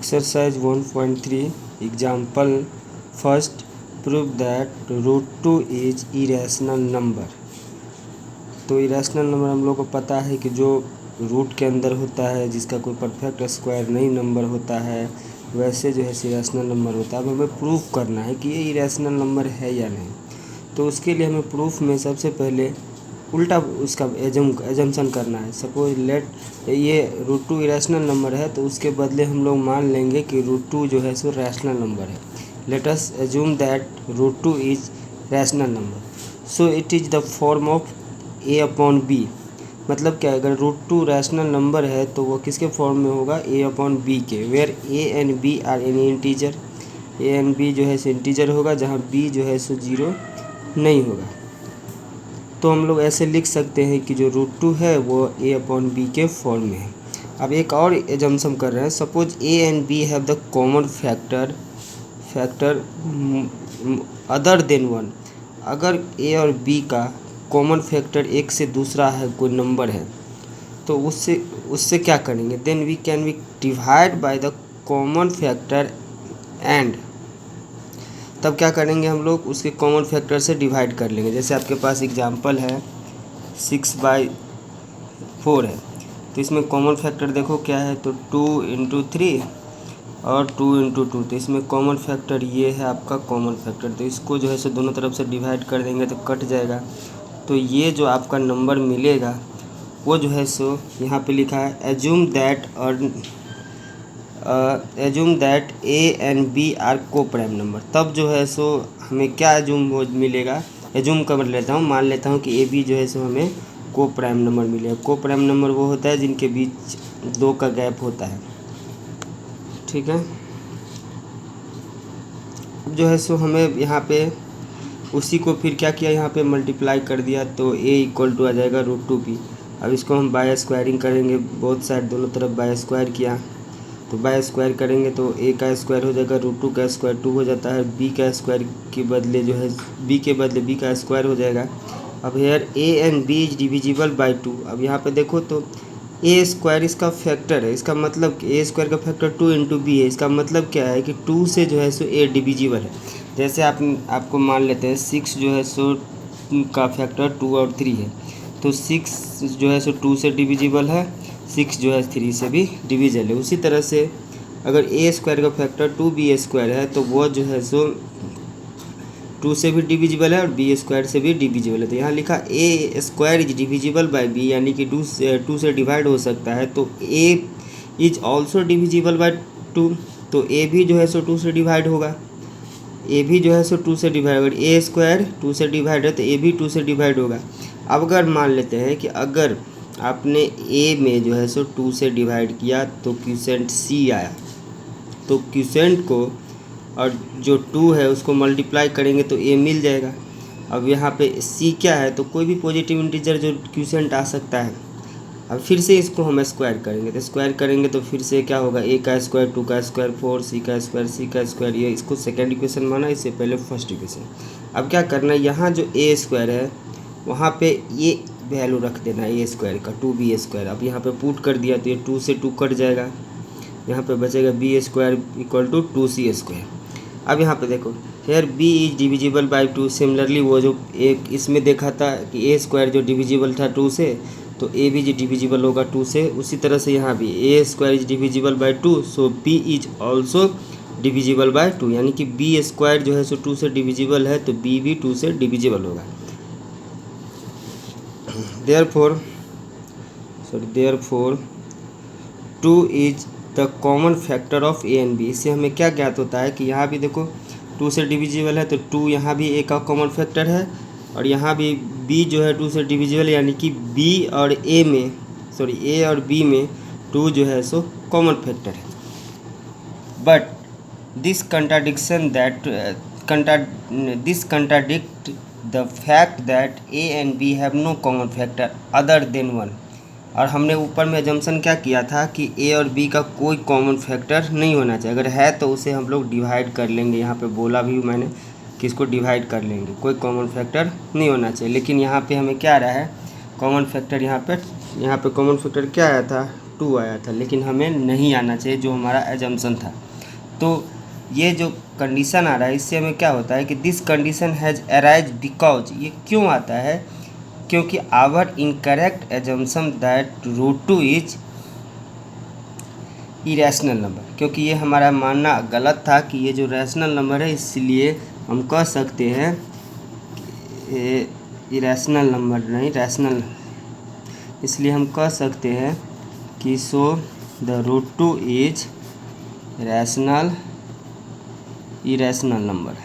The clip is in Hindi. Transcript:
Exercise 1.3 example first prove that √2 is irrational number. तो इरेशनल नंबर हम लोग को पता है कि जो रूट के अंदर होता है, जिसका कोई परफेक्ट स्क्वायर नहीं नंबर होता है, वैसे जो है इरेशनल नंबर होता है। अब हमें प्रूफ करना है कि ये इरेशनल नंबर है या नहीं। तो उसके लिए हमें प्रूफ में सबसे पहले उल्टा उसका एजम्पशन करना है। सपोज लेट ये √2 इरेशनल नंबर है, तो उसके बदले हम लोग मान लेंगे कि √2 जो है सो रैशनल नंबर है। Let us assume that √2 is rational number, so it is the form of a/b। मतलब क्या, अगर √2 रैशनल नंबर है तो वो किसके फॉर्म में होगा, a/b के, where a and b are any integer. a and b जो है सो इंटीजर होगा, जहाँ b जो है सो 0 नहीं होगा। तो हम लोग ऐसे लिख सकते हैं कि जो √2 है वो a/b के फॉर्म में है। अब एक और एजम्पशन कर रहे हैं। Suppose a and b have the common factor other than 1। अगर a और b का कॉमन फैक्टर एक से दूसरा है, कोई नंबर है, तो उससे क्या करेंगे, then we can be divide by the common factor and. तब क्या करेंगे, हम लोग उसके कॉमन फैक्टर से डिवाइड कर लेंगे। जैसे आपके पास एग्जांपल है 6/4 है, तो इसमें कॉमन फैक्टर देखो क्या है, तो 2 × 3 और 2 × 2। तो इसमें कॉमन फैक्टर ये है आपका कॉमन फैक्टर। तो इसको जो है सो दोनों तरफ से डिवाइड कर देंगे तो कट जाएगा। तो ये जो आपका नंबर मिलेगा वो जो है सो यहाँ पे लिखा है assume that a and b are coprime number. तब जो है सो हमें क्या एज्यूम मिलेगा, एज्यूम कर लेता हूँ, मान लेता हूँ कि a b जो है सो हमें को प्राइम नंबर मिलेगा। को प्राइम नंबर वो होता है जिनके बीच 2 का गैप होता है। ठीक है, अब जो है सो हमें यहाँ पे उसी को फिर क्या किया, यहाँ पे मल्टीप्लाई कर दिया, तो a = आ जाएगा √2b। अब इसको हम बाय स्क्वायरिंग करेंगे, बोथ साइड दोनों तरफ बाय स्क्वायर किया, तो बाय स्क्वायर करेंगे तो a का स्क्वायर हो जाएगा, √2 का स्क्वायर 2 हो जाता है, b का स्क्वायर के बदले जो है b के बदले b का स्क्वायर हो जाएगा। अब here a and b is divisible by 2। अब यहाँ पे देखो तो a स्क्वायर इसका फैक्टर है, इसका मतलब a स्क्वायर का फैक्टर 2 × b है। इसका मतलब क्या है कि 2 से जो है सो a डिविजिबल है। जैसे आपको मान लेते हैं 6 जो है सो का फैक्टर 2 और 3 है, तो 6 जो है सो 2 से डिविजिबल है, 6 जो है 3 से भी डिविजिबल है। उसी तरह से अगर a स्क्वायर का फैक्टर 2b² है, तो वो जो है सो 2 से भी डिविजिबल है और b स्क्वायर से भी डिविजिबल है। तो यहाँ लिखा a square is divisible bye b, यानी कि 2 से डिवाइड हो सकता है, तो a is also divisible by 2। तो a भी जो है सो 2 से डिवाइड होगा, a भी जो है सो 2 से डिवाइड होगा। a स्क्वायर 2 से डिवाइड है तो a भी 2 से डिवाइड होगा। अब अगर मान लेते हैं कि अगर आपने a में जो है सो 2 से डिवाइड किया तो क्वोशिएंट c आया, तो क्वोशिएंट को और जो 2 है उसको मल्टीप्लाई करेंगे तो a मिल जाएगा। अब यहाँ पे c क्या है, तो कोई भी पॉजिटिव इंटीजर जो क्वोशिएंट आ सकता है। अब फिर से इसको हम स्क्वायर करेंगे, तो स्क्वायर करेंगे तो फिर से क्या होगा, a का स्क्वायर 2 का स्क्वायर 4, c का स्क्वायर c का स्क्वायर। ये इसको सेकेंड इक्वेशन माना, इससे पहले फर्स्ट इक्वेशन। अब क्या करना है, यहाँ जो a स्क्वायर है वहाँ पे ये वैल्यू रख देना है a स्क्वायर का 2b²। अब यहाँ पे पुट कर दिया तो ये 2 से 2 कट जाएगा, यहाँ पे बचेगा b² = 2c²। अब यहाँ पे देखो here b is divisible by 2। Similarly वो जो एक इसमें देखा था कि a स्क्वायर जो डिविजिबल था 2 से, तो a भी डिविजिबल होगा 2 से। उसी तरह से यहाँ भी a square is divisible by 2, so b is also divisible by 2, यानी कि b स्क्वायर जो है सो 2 से डिविजिबल है, तो b भी 2 से डिविजिबल होगा। Therefore 2 is the common factor of a and b। इससे हमें क्या ज्ञात होता है कि यहाँ भी देखो 2 से डिविजिबल है, तो 2 यहाँ भी a का कॉमन फैक्टर है, और यहाँ भी b जो है 2 से डिविजिबल, यानी कि a और b में 2 जो है सो कॉमन फैक्टर है। But this contradict the fact that a and b have no common factor other than 1। और हमने ऊपर में अजम्पशन क्या किया था कि a और b का कोई कॉमन फैक्टर नहीं होना चाहिए, अगर है तो उसे हम लोग डिवाइड कर लेंगे। यहाँ पे बोला भी मैंने कि इसको डिवाइड कर लेंगे, कोई कॉमन फैक्टर नहीं होना चाहिए। लेकिन यहाँ पे हमें क्या आ रहा है, कॉमन फैक्टर यहाँ पे कॉमन फैक्टर क्या आया था, √2 आया था, लेकिन हमें नहीं आना चाहिए जो हमारा एजम्पशन था। तो ये जो कंडीशन आ रहा है इससे हमें क्या होता है कि this condition has arise because, ये क्यों आता है, क्योंकि our incorrect assumption that √2 is irrational number, क्योंकि ये हमारा मानना गलत था कि ये जो रैशनल नंबर है, इसलिए हम कह सकते हैं इरेशनल नंबर नहीं रैशनल, इसलिए हम कह सकते हैं कि so the √2 is rational irrational number.